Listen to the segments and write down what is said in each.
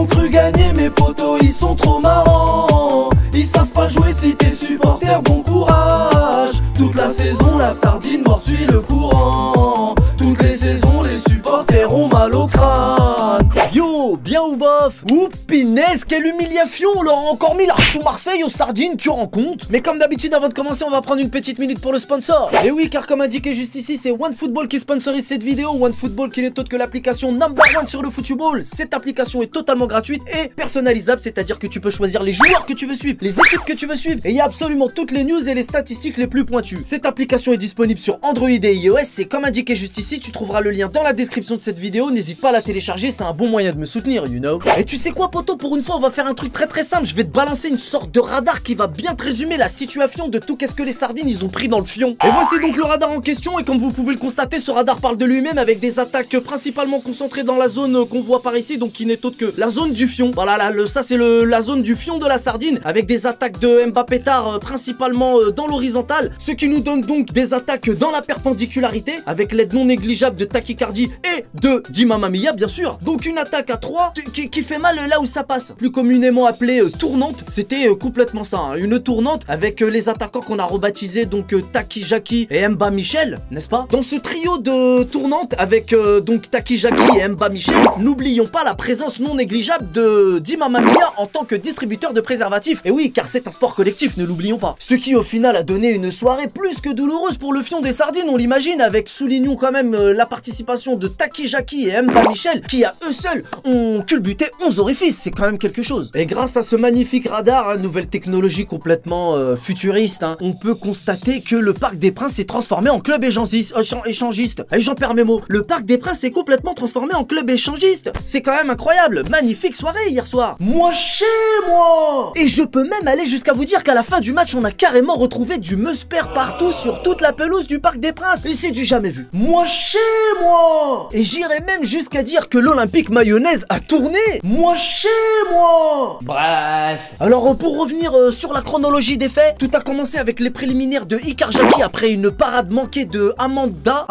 ont cru gagner, mes potos ils sont trop marrants. Ils savent pas jouer si t'es supporter, bon courage. Toute la saison la sardine mord suit le courant. Toutes les saisons les supporters ont mal au crâne. Yo, bien ou bof? Ouh, pinaise, quelle humiliation! On leur a encore mis l'archou Marseille aux sardines, tu rends compte? Mais comme d'habitude, avant de commencer, on va prendre une petite minute pour le sponsor. Et oui, car comme indiqué juste ici, c'est OneFootball qui sponsorise cette vidéo. OneFootball qui n'est autre que l'application #1 sur le football. Cette application est totalement gratuite et personnalisable, c'est-à-dire que tu peux choisir les joueurs que tu veux suivre, les équipes que tu veux suivre, et il y a absolument toutes les news et les statistiques les plus pointues. Cette application est disponible sur Android et iOS, c'est comme indiqué juste ici, tu trouveras le lien dans la description de cette vidéo, n'hésite pas à la télécharger, c'est un bon moyen de me soutenir, you know. Et tu sais quoi, poto, pour une fois on va faire un truc très simple, je vais te balancer une sorte de radar qui va bien te résumer la situation de tout qu'est-ce que les sardines ils ont pris dans le fion. Et voici donc le radar en question, et comme vous pouvez le constater, ce radar parle de lui-même avec des attaques principalement concentrées dans la zone qu'on voit par ici, donc qui n'est autre que la zone du fion. Voilà, là, ça c'est la zone du fion de la sardine, avec des attaques de Mbappé tard principalement dans l'horizontale, ce qui nous donne donc des attaques dans la perpendicularitité, avec l'aide non négligeable de Tachycardie et de Di Mamma Mia bien sûr. Donc une attaque à 3 qui fait mal là où ça passe, plus communément appelée tournante. C'était complètement ça, hein, une tournante avec les attaquants qu'on a rebaptisés donc Taki Jaki et Mba Michel, n'est-ce pas? Dans ce trio de tournante avec donc Taki Jaki et Mba Michel, n'oublions pas la présence non négligeable de Di Mamma Mia en tant que distributeur de préservatifs. Et oui, car c'est un sport collectif, ne l'oublions pas. Ce qui au final a donné une soirée plus que douloureuse pour le fion des sardines, on l'imagine, avec, soulignons quand même la participation de Taki Jaki et Mba Michel, qui à eux seuls ont culbuté 11 orifices, c'est quand même quelque chose. Et grâce à ce magnifique radar, hein, nouvelle technologie complètement futuriste, hein, on peut constater que le Parc des Princes s'est transformé en club échangiste. Et j'en perds mes mots. Le Parc des Princes s'est complètement transformé en club échangiste. C'est quand même incroyable. Magnifique soirée hier soir. Moi chez moi. Et je peux même aller jusqu'à vous dire qu'à la fin du match, on a carrément retrouvé du Meusper partout sur toute la pelouse du Parc des Princes. Et c'est du jamais vu. Moi chez moi. Et j'irais même jusqu'à dire que l'Olympique mayonnaise a tourné. Moi chez moi. Bref. Alors pour revenir sur la chronologie des faits, tout a commencé avec les préliminaires de Icar Jaki après une parade manquée de Amandada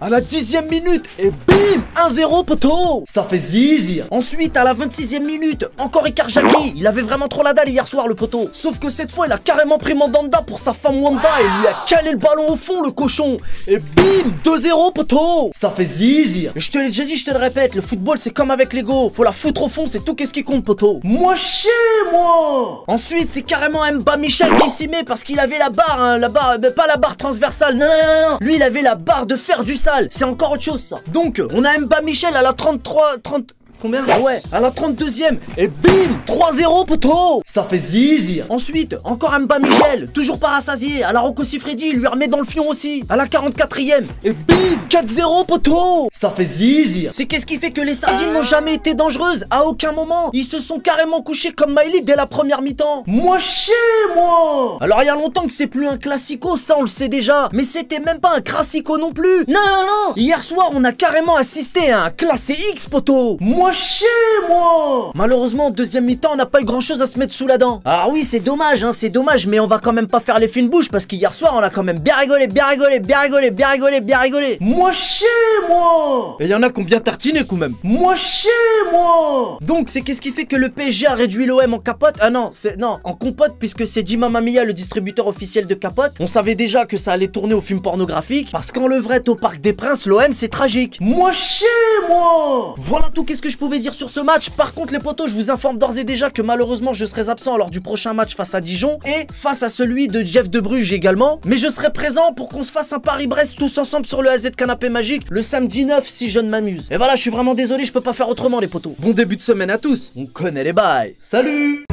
à la 10e minute. Et bim, 1-0 poteau. Ça fait zizi. Ensuite à la 26e minute, encore Icar Jaki. Il avait vraiment trop la dalle hier soir le poteau. Sauf que cette fois il a carrément pris Mandanda pour sa femme Wanda et lui a calé le ballon au fond le cochon. Et bim, 2-0 poteau. Ça fait zizi. Je te l'ai déjà dit, je te le répète, le football c'est comme avec Lego, faut la foutre au fond, c'est tout qu'est-ce qui compte poteau. Moi chez moi. Ensuite c'est carrément Mba Michel qui s'y met parce qu'il avait la barre, hein, mais pas la barre transversale, non. Lui il avait la barre de fer du sale, c'est encore autre chose ça. Donc on a Mba Michel à la 30 combien? Ouais, à la 32e. Et bim, 3-0 poteau. Ça fait zizi. Ensuite, encore Mba Michel, toujours pas rassasié. À la Rocco Siffredi, il lui remet dans le fion aussi. À la 44e. Et bim, 4-0 poteau. Ça fait zizi. C'est qu'est-ce qui fait que les sardines n'ont jamais été dangereuses? À aucun moment. Ils se sont carrément couchés comme Miley dès la première mi-temps. Moi chez moi. Alors il y a longtemps que c'est plus un classico, ça on le sait déjà. Mais c'était même pas un crassico non plus. Non. Hier soir, on a carrément assisté à un classé X poteau. Moi chez moi. Malheureusement en deuxième mi-temps on n'a pas eu grand chose à se mettre sous la dent. Alors oui c'est dommage hein, c'est dommage, mais on va quand même pas faire les fines bouches parce qu'hier soir on a quand même bien rigolé. Moi chez moi. Et il y en a qui ont bien tartiné quand même. Moi chez moi. Donc c'est qu'est-ce qui fait que le PSG a réduit l'OM en capote? Ah non, en compote, puisque c'est Di Mamma Mia le distributeur officiel de capote. On savait déjà que ça allait tourner au film pornographique, parce qu'en levrette au Parc des Princes, l'OM c'est tragique. Moi chez moi. Voilà tout qu'est-ce que je pouvais dire sur ce match. Par contre les potos, je vous informe d'ores et déjà que malheureusement je serai absent lors du prochain match face à Dijon et face à celui de Jeff de Bruges également. Mais je serai présent pour qu'on se fasse un Paris-Brest tous ensemble sur le AZ Canapé Magique le samedi 9 si je ne m'amuse. Et voilà, je suis vraiment désolé, je peux pas faire autrement les potos. Bon début de semaine à tous, on connaît les bails. Salut.